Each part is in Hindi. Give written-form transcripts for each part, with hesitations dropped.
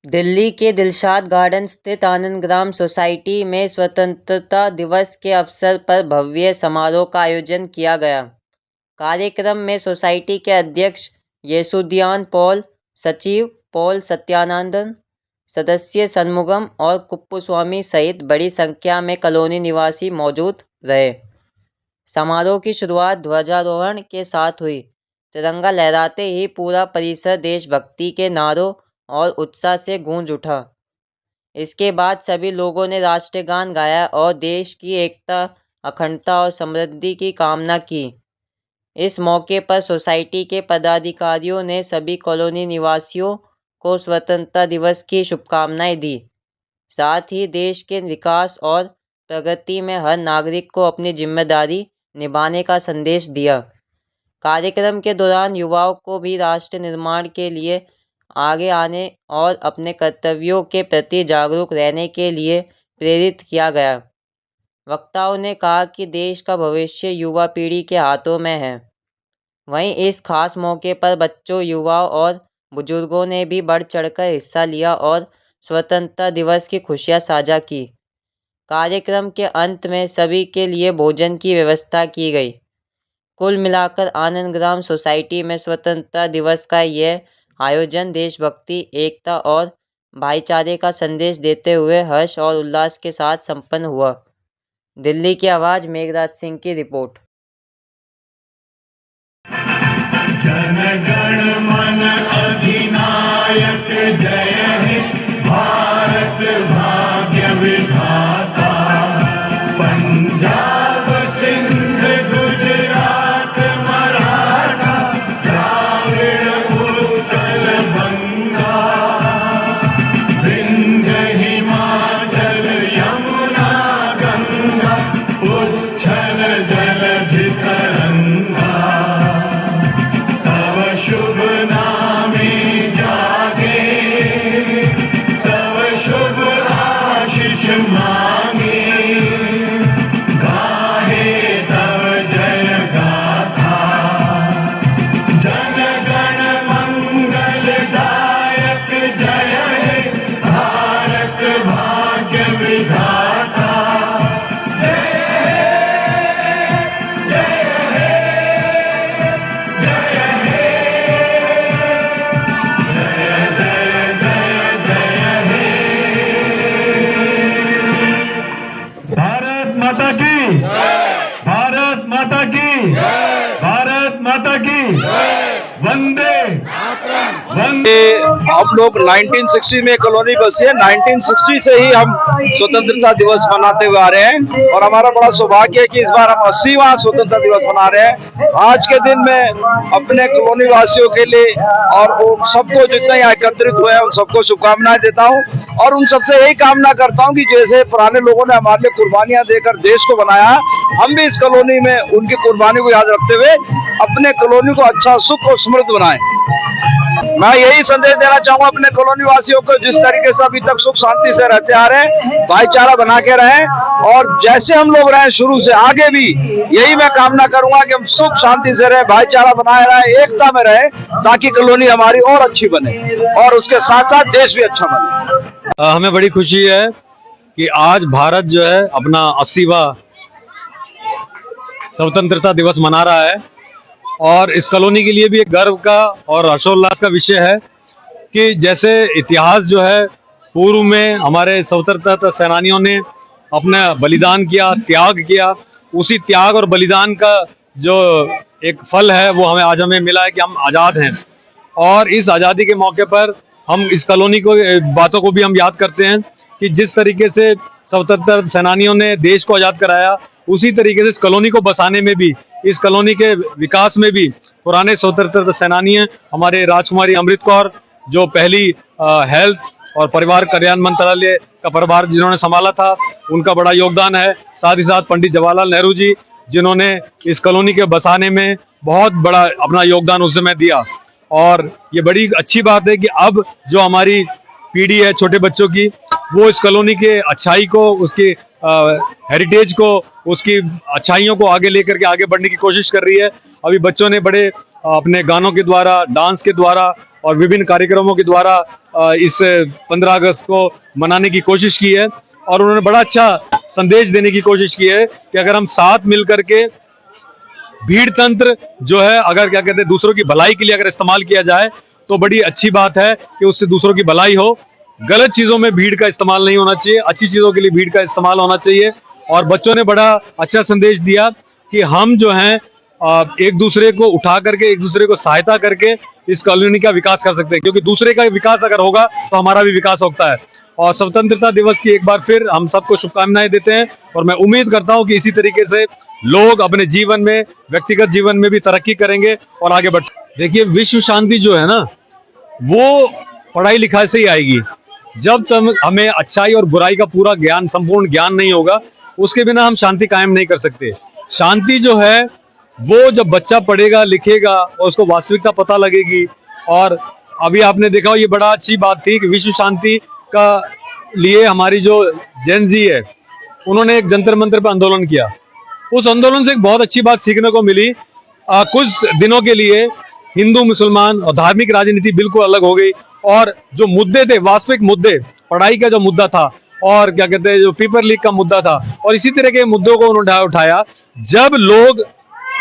दिल्ली के दिलशाद गार्डन स्थित आनंदग्राम सोसाइटी में स्वतंत्रता दिवस के अवसर पर भव्य समारोह का आयोजन किया गया। कार्यक्रम में सोसाइटी के अध्यक्ष येसुदियान पॉल, सचिव पॉल सत्यानंदन, सदस्य सन्मुगम और कुप्पुस्वामी सहित बड़ी संख्या में कॉलोनी निवासी मौजूद रहे। समारोह की शुरुआत ध्वजारोहण के साथ हुई। तिरंगा लहराते ही पूरा परिसर देशभक्ति के नारों और उत्साह से गूंज उठा। इसके बाद सभी लोगों ने राष्ट्रगान गाया और देश की एकता, अखंडता और समृद्धि की कामना की। इस मौके पर सोसाइटी के पदाधिकारियों ने सभी कॉलोनी निवासियों को स्वतंत्रता दिवस की शुभकामनाएं दी। साथ ही देश के विकास और प्रगति में हर नागरिक को अपनी जिम्मेदारी निभाने का संदेश दिया। कार्यक्रम के दौरान युवाओं को भी राष्ट्र निर्माण के लिए आगे आने और अपने कर्तव्यों के प्रति जागरूक रहने के लिए प्रेरित किया गया। वक्ताओं ने कहा कि देश का भविष्य युवा पीढ़ी के हाथों में है। वहीं इस खास मौके पर बच्चों, युवाओं और बुजुर्गों ने भी बढ़ चढ़कर हिस्सा लिया और स्वतंत्रता दिवस की खुशियां साझा की। कार्यक्रम के अंत में सभी के लिए भोजन की व्यवस्था की गई। कुल मिलाकर आनंदग्राम सोसाइटी में स्वतंत्रता दिवस का यह आयोजन देशभक्ति, एकता और भाईचारे का संदेश देते हुए हर्ष और उल्लास के साथ संपन्न हुआ। दिल्ली की आवाज़ मेघराज सिंह की रिपोर्ट। जन गण मन अधिनायक जय हे भारत भाग्य विधाता। पंजाब सिंध गुजरात मराठा द्राविड़ उत्कल बंगा। विंध्य हिमाचल यमुना गंगा उच्छल जलधि तरंगा। तव शुभ नामे जागे, तव शुभ आशीष मांगे। गाहे तव जय गाथा, जन गण मंगल दायक जय हे भारत भाग्य विधाता। भारत माता की, भारत माता की, भारत माता की वंदे वंदे। हम लोग 1960 में कॉलोनी बसी है। 1960 से ही हम स्वतंत्रता दिवस मनाते हुए आ रहे हैं और हमारा बड़ा सौभाग्य है कि इस बार हम 80वां स्वतंत्रता दिवस मना रहे हैं। आज के दिन में अपने कॉलोनी वासियों के लिए और उन सबको जितने यहाँ एकत्रित हुए हैं उन सबको शुभकामनाएं देता हूँ और उन सबसे यही कामना करता हूँ कि जैसे पुराने लोगों ने हमारे लिए कुर्बानियां देकर देश को बनाया, हम भी इस कॉलोनी में उनकी कुर्बानी को याद रखते हुए अपने कॉलोनी को अच्छा, सुख और समृद्ध बनाएं। मैं यही संदेश देना चाहूंगा अपने कॉलोनी वासियों को, जिस तरीके से अभी तक सुख शांति से रहते आ रहे हैं, भाईचारा बना के रहें और जैसे हम लोग रहे शुरू से आगे भी यही मैं कामना करूंगा कि हम सुख शांति से रहे, भाईचारा बनाए रहे, एकता में रहे, ताकि कॉलोनी हमारी और अच्छी बने और उसके साथ साथ देश भी अच्छा बने। हमें बड़ी खुशी है कि आज भारत जो है अपना 80वां स्वतंत्रता दिवस मना रहा है और इस कॉलोनी के लिए भी एक गर्व का और हर्षोल्लास का विषय है कि जैसे इतिहास जो है पूर्व में हमारे स्वतंत्रता सेनानियों ने अपना बलिदान किया, त्याग किया, उसी त्याग और बलिदान का जो एक फल है वो आज हमें मिला है कि हम आज़ाद हैं। और इस आज़ादी के मौके पर हम इस कॉलोनी को बातों को भी हम याद करते हैं कि जिस तरीके से स्वतंत्रता सेनानियों ने देश को आज़ाद कराया, उसी तरीके से इस कॉलोनी को बसाने में भी, इस कॉलोनी के विकास में भी पुराने स्वतंत्रता सेनानी हैं हमारे राजकुमारी अमृत कौर, जो पहली हेल्थ और परिवार कल्याण मंत्रालय का प्रभार जिन्होंने संभाला था, उनका बड़ा योगदान है। साथ ही साथ पंडित जवाहरलाल नेहरू जी, जिन्होंने इस कॉलोनी के बसाने में बहुत बड़ा अपना योगदान उस समय दिया। और ये बड़ी अच्छी बात है कि अब जो हमारी पीढ़ी है छोटे बच्चों की, वो इस कॉलोनी के अच्छाई को, उसकी हेरिटेज को, उसकी अच्छाइयों को आगे लेकर के आगे बढ़ने की कोशिश कर रही है। अभी बच्चों ने बड़े अपने गानों के द्वारा, डांस के द्वारा और विभिन्न कार्यक्रमों के द्वारा इस 15 अगस्त को मनाने की कोशिश की है और उन्होंने बड़ा अच्छा संदेश देने की कोशिश की है कि अगर हम साथ मिल करके भीड़ तंत्र जो है, अगर क्या कहते हैं दूसरों की भलाई के लिए अगर इस्तेमाल किया जाए तो बड़ी अच्छी बात है कि उससे दूसरों की भलाई हो। गलत चीजों में भीड़ का इस्तेमाल नहीं होना चाहिए, अच्छी चीजों के लिए भीड़ का इस्तेमाल होना चाहिए। और बच्चों ने बड़ा अच्छा संदेश दिया कि हम जो हैं एक दूसरे को उठा करके, एक दूसरे को सहायता करके इस कॉलोनी का विकास कर सकते हैं, क्योंकि दूसरे का विकास अगर होगा तो हमारा भी विकास होता है। और स्वतंत्रता दिवस की एक बार फिर हम सबको शुभकामनाएं देते हैं और मैं उम्मीद करता हूं कि इसी तरीके से लोग अपने जीवन में, व्यक्तिगत जीवन में भी तरक्की करेंगे और आगे बढ़। देखिए, विश्व शांति जो है ना, वो पढ़ाई लिखाई से ही आएगी। जब तक हमें अच्छाई और बुराई का पूरा ज्ञान, संपूर्ण ज्ञान नहीं होगा, उसके बिना हम शांति कायम नहीं कर सकते। शांति जो है वो जब बच्चा पढ़ेगा लिखेगा और उसको वास्तविकता पता लगेगी। और अभी आपने देखा हो, ये बड़ा अच्छी बात थी कि विश्व शांति का लिए हमारी जो जेन जी है, उन्होंने एक जंतर मंतर पर आंदोलन किया। उस आंदोलन से एक बहुत अच्छी बात सीखने को मिली। कुछ दिनों के लिए हिंदू मुसलमान और धार्मिक राजनीति बिल्कुल अलग हो गई और जो मुद्दे थे, वास्तविक मुद्दे, पढ़ाई का जो मुद्दा था और क्या कहते हैं जो पेपर लीक का मुद्दा था और इसी तरह के मुद्दों को उन्होंने उठाया। जब लोग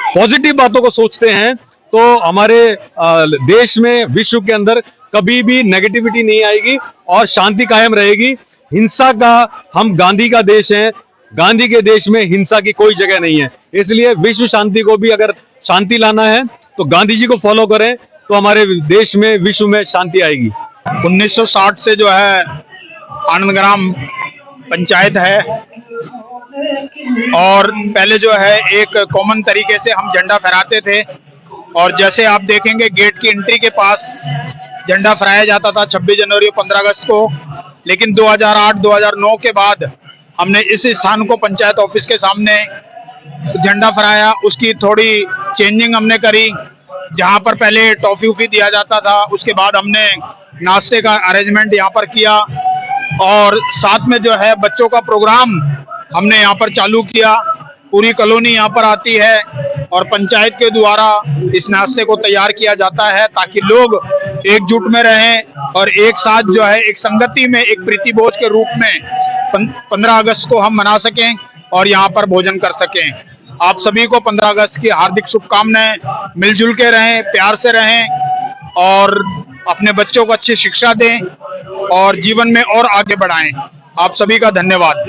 पॉजिटिव बातों को सोचते हैं तो हमारे देश में, विश्व के अंदर कभी भी नेगेटिविटी नहीं आएगी और शांति कायम रहेगी। हिंसा का, हम गांधी का देश है, गांधी के देश में हिंसा की कोई जगह नहीं है। इसलिए विश्व शांति को भी अगर शांति लाना है तो गांधी जी को फॉलो करें तो हमारे देश में, विश्व में शांति आएगी। 1960 से जो है आनंदग्राम पंचायत है और पहले जो है एक कॉमन तरीके से हम झंडा फहराते थे और जैसे आप देखेंगे गेट की एंट्री के पास झंडा फहराया जाता था 26 जनवरी और 15 अगस्त को। लेकिन 2008-2009 के बाद हमने इस स्थान को पंचायत ऑफिस के सामने झंडा फहराया। उसकी थोड़ी चेंजिंग हमने करी, जहां पर पहले टॉफी उफी दिया जाता था, उसके बाद हमने नाश्ते का अरेंजमेंट यहाँ पर किया और साथ में जो है बच्चों का प्रोग्राम हमने यहाँ पर चालू किया। पूरी कॉलोनी यहाँ पर आती है और पंचायत के द्वारा इस नाश्ते को तैयार किया जाता है ताकि लोग एकजुट में रहें और एक साथ जो है एक संगति में, एक प्रीतिभोज के रूप में 15 अगस्त को हम मना सकें और यहाँ पर भोजन कर सकें। आप सभी को 15 अगस्त की हार्दिक शुभकामनाएं। मिलजुल के रहें, प्यार से रहें और अपने बच्चों को अच्छी शिक्षा दें और जीवन में और आगे बढ़ाएं। आप सभी का धन्यवाद।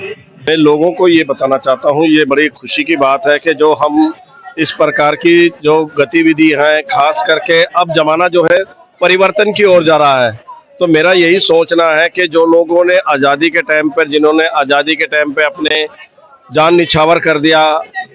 मैं लोगों को ये बताना चाहता हूँ, ये बड़ी खुशी की बात है कि जो हम इस प्रकार की जो गतिविधि है, खास करके अब जमाना जो है परिवर्तन की ओर जा रहा है, तो मेरा यही सोचना है कि जो लोगों ने आज़ादी के टाइम पर, जिन्होंने आज़ादी के टाइम पे अपने जान निछावर कर दिया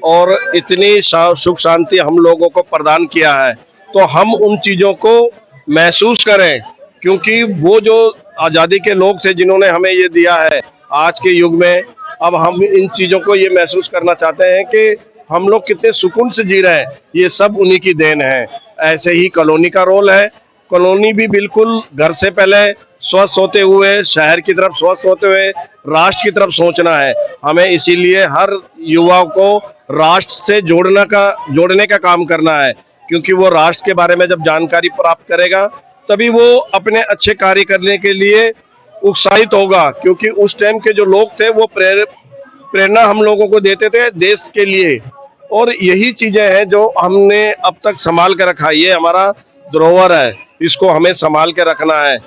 और इतनी सुख शांति हम लोगों को प्रदान किया है, तो हम उन चीज़ों को महसूस करें, क्योंकि वो जो आज़ादी के लोग थे जिन्होंने हमें ये दिया है आज के युग में, अब हम इन चीज़ों को ये महसूस करना चाहते हैं कि हम लोग कितने सुकून से जी रहे हैं। ये सब उन्हीं की देन है। ऐसे ही कॉलोनी का रोल है। कॉलोनी भी बिल्कुल घर से पहले स्वस्थ होते हुए, शहर की तरफ स्वस्थ होते हुए राष्ट्र की तरफ सोचना है हमें। इसीलिए हर युवा को राष्ट्र से जोड़ने का काम करना है, क्योंकि वो राष्ट्र के बारे में जब जानकारी प्राप्त करेगा तभी वो अपने अच्छे कार्य करने के लिए उत्साहित होगा। क्योंकि उस टाइम के जो लोग थे वो प्रेरणा हम लोगों को देते थे देश के लिए, और यही चीजें हैं जो हमने अब तक संभाल के रखा। ये हमारा धरोहर है, इसको हमें संभाल के रखना है।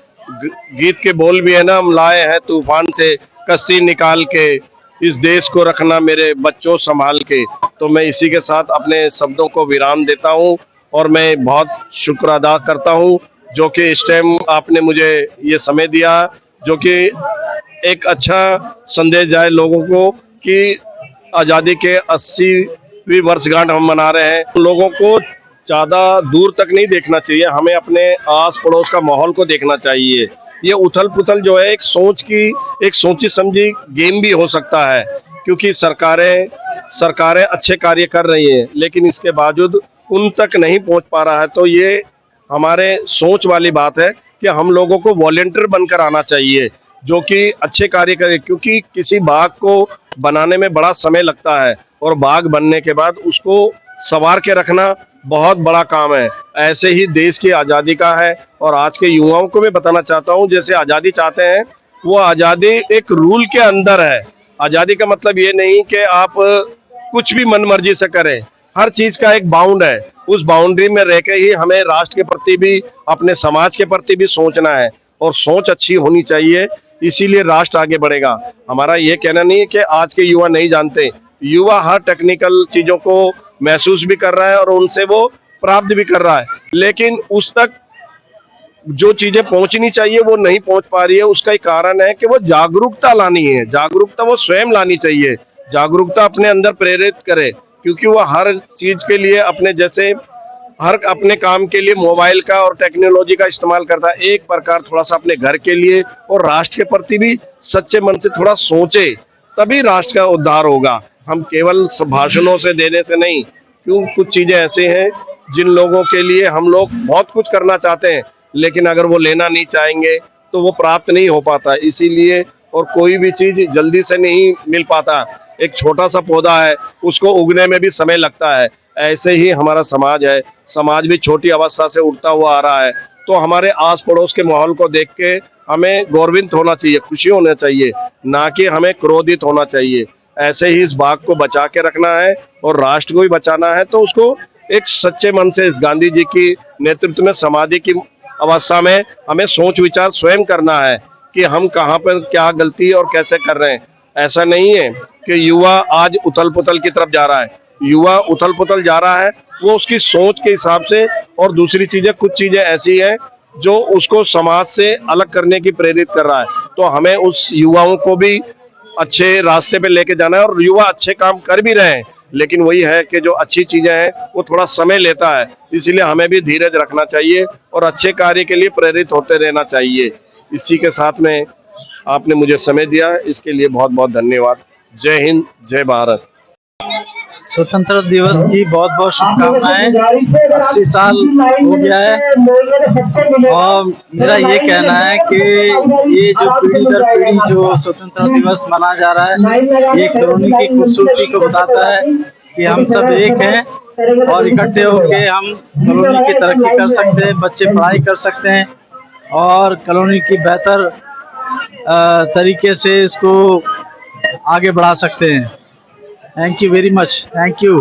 गीत के बोल भी है ना, हम लाए हैं तूफान से कस्सी निकाल के, इस देश को रखना मेरे बच्चों संभाल के। तो मैं इसी के साथ अपने शब्दों को विराम देता हूँ और मैं बहुत शुक्र अदा करता हूँ जो कि इस टाइम आपने मुझे ये समय दिया, जो कि एक अच्छा संदेश जाए लोगों को कि आज़ादी के 80वीं वर्षगांठ हम मना रहे हैं। लोगों को ज़्यादा दूर तक नहीं देखना चाहिए, हमें अपने आस पड़ोस का माहौल को देखना चाहिए। ये उथल पुथल जो है एक सोची समझी गेम भी हो सकता है, क्योंकि सरकारें अच्छे कार्य कर रही हैं लेकिन इसके बावजूद उन तक नहीं पहुंच पा रहा है। तो ये हमारे सोच वाली बात है कि हम लोगों को वॉलंटियर बनकर आना चाहिए जो कि अच्छे कार्य करे, क्योंकि किसी बाघ को बनाने में बड़ा समय लगता है और बाग बनने के बाद उसको संवार के रखना बहुत बड़ा काम है। ऐसे ही देश की आज़ादी का है। और आज के युवाओं को मैं बताना चाहता हूँ, जैसे आज़ादी चाहते हैं, वो आज़ादी एक रूल के अंदर है। आज़ादी का मतलब ये नहीं कि आप कुछ भी मन मर्जी से करें, हर चीज का एक बाउंड है। उस बाउंड्री में रह के ही हमें राष्ट्र के प्रति भी, अपने समाज के प्रति भी सोचना है, और सोच अच्छी होनी चाहिए, इसीलिए राष्ट्र आगे बढ़ेगा। हमारा ये कहना नहीं है कि आज के युवा नहीं जानते, युवा हर टेक्निकल चीजों को महसूस भी कर रहा है और उनसे वो प्राप्त भी कर रहा है, लेकिन उस तक जो चीजें पहुंचनी चाहिए वो नहीं पहुंच पा रही है। उसका एक कारण है कि वो जागरूकता लानी है, जागरूकता वो स्वयं लानी चाहिए, जागरूकता अपने अंदर प्रेरित करे, क्योंकि वो हर चीज के लिए अपने जैसे हर अपने काम के लिए मोबाइल का और टेक्नोलॉजी का इस्तेमाल करता है, एक प्रकार थोड़ा सा अपने घर के लिए और राष्ट्र के प्रति भी सच्चे मन से थोड़ा सोचे, तभी राष्ट्र का उद्धार होगा। हम केवल भाषणों से देने से नहीं, क्यों कुछ चीजें ऐसे हैं जिन लोगों के लिए हम लोग बहुत कुछ करना चाहते हैं, लेकिन अगर वो लेना नहीं चाहेंगे तो वो प्राप्त नहीं हो पाता। इसीलिए, और कोई भी चीज जल्दी से नहीं मिल पाता, एक छोटा सा पौधा है उसको उगने में भी समय लगता है। ऐसे ही हमारा समाज है, समाज भी छोटी अवस्था से उठता हुआ आ रहा है। तो हमारे आस पड़ोस के माहौल को देख के हमें गौरवित होना चाहिए, खुशी होना चाहिए, ना कि हमें क्रोधित होना चाहिए। ऐसे ही इस बाग को बचा के रखना है और राष्ट्र को भी बचाना है, तो उसको एक सच्चे मन से गांधी जी की नेतृत्व में समाधि की अवस्था में हमें सोच विचार स्वयं करना है कि हम कहाँ पर क्या गलती और कैसे कर रहे हैं। ऐसा नहीं है कि युवा आज उथल पुथल की तरफ जा रहा है, युवा उथल पुथल जा रहा है वो उसकी सोच के हिसाब से, और दूसरी चीजें, कुछ चीजें ऐसी हैं जो उसको समाज से अलग करने की प्रेरित कर रहा है। तो हमें उस युवाओं को भी अच्छे रास्ते पे लेके जाना है, और युवा अच्छे काम कर भी रहे हैं, लेकिन वही है कि जो अच्छी चीजें हैं वो थोड़ा समय लेता है, इसलिए हमें भी धीरज रखना चाहिए और अच्छे कार्य के लिए प्रेरित होते रहना चाहिए। इसी के साथ में आपने मुझे समय दिया, इसके लिए बहुत बहुत धन्यवाद। जय हिंद, जय भारत। स्वतंत्रता दिवस की बहुत बहुत शुभकामनाएं। 80 साल हो गया है और मेरा ये कहना है कि ये जो पीढ़ी दर पीढ़ी जो स्वतंत्रता दिवस मनाया जा रहा है, ये कॉलोनी की खूबसूरती को बताता है कि हम सब एक हैं और इकट्ठे होकर हम कॉलोनी की तरक्की कर सकते हैं, बच्चे पढ़ाई कर सकते हैं और कॉलोनी की बेहतर तरीके से इसको आगे बढ़ा सकते हैं। Thank you very much, thank you.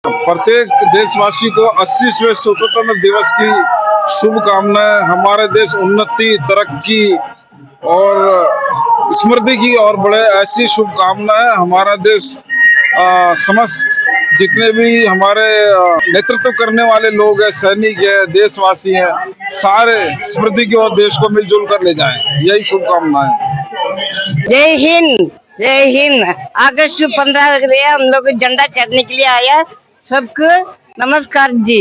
प्रत्येक देशवासी को 80वें स्वतंत्रता दिवस की शुभकामनाएं। हमारे देश उन्नति, तरक्की और समृद्धि की और बढ़े, ऐसी शुभकामनाएं। हमारा देश समस्त जितने भी हमारे नेतृत्व करने वाले लोग हैं, सैनिक है, देशवासी हैं, सारे समृद्धि की ओर देश को मिलजुल कर ले जाएं, यही शुभकामनाएं। जय हिंद, जय हिंद। अगस्त 15 हम लोग झंडा चढ़ने के लिए आया। सबको नमस्कार जी।